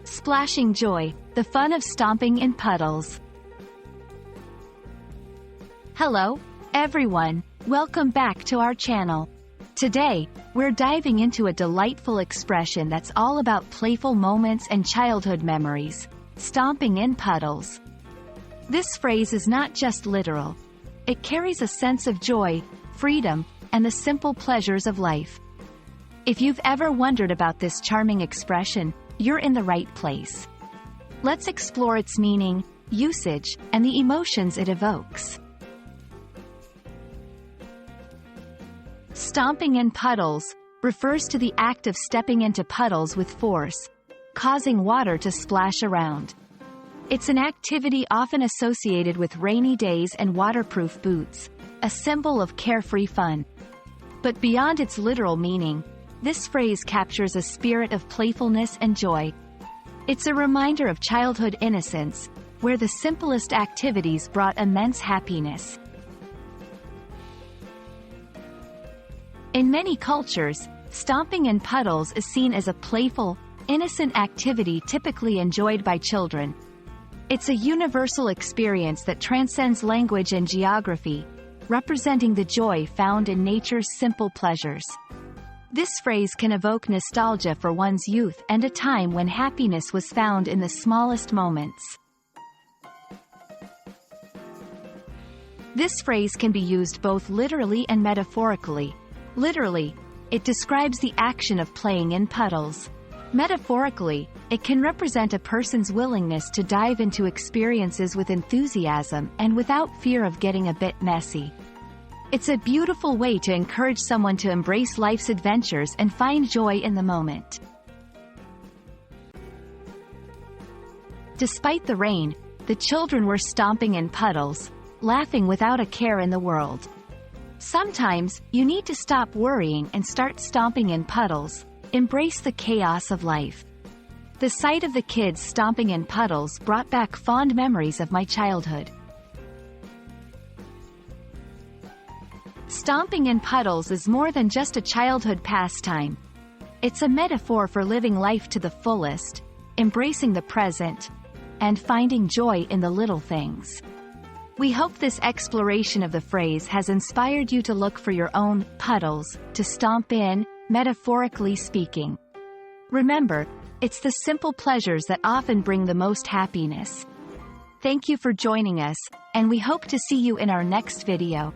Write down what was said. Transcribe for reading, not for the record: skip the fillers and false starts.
Splashing joy, the fun of stomping in puddles. Hello, everyone. Welcome back to our channel. Today, we're diving into a delightful expression that's all about playful moments and childhood memories, stomping in puddles. This phrase is not just literal. It carries a sense of joy, freedom, and the simple pleasures of life. If you've ever wondered about this charming expression, you're in the right place. Let's explore its meaning, usage, and the emotions it evokes. Stomping in puddles refers to the act of stepping into puddles with force, causing water to splash around. It's an activity often associated with rainy days and waterproof boots, a symbol of carefree fun. But beyond its literal meaning, this phrase captures a spirit of playfulness and joy. It's a reminder of childhood innocence, where the simplest activities brought immense happiness. In many cultures, stomping in puddles is seen as a playful, innocent activity typically enjoyed by children. It's a universal experience that transcends language and geography, representing the joy found in nature's simple pleasures. This phrase can evoke nostalgia for one's youth and a time when happiness was found in the smallest moments. This phrase can be used both literally and metaphorically. Literally, it describes the action of playing in puddles. Metaphorically, it can represent a person's willingness to dive into experiences with enthusiasm and without fear of getting a bit messy. It's a beautiful way to encourage someone to embrace life's adventures and find joy in the moment. Despite the rain, the children were stomping in puddles, laughing without a care in the world. Sometimes, you need to stop worrying and start stomping in puddles. Embrace the chaos of life. The sight of the kids stomping in puddles brought back fond memories of my childhood. Stomping in puddles is more than just a childhood pastime. It's a metaphor for living life to the fullest, embracing the present, and finding joy in the little things. We hope this exploration of the phrase has inspired you to look for your own puddles to stomp in, metaphorically speaking. Remember, it's the simple pleasures that often bring the most happiness. Thank you for joining us, and we hope to see you in our next video.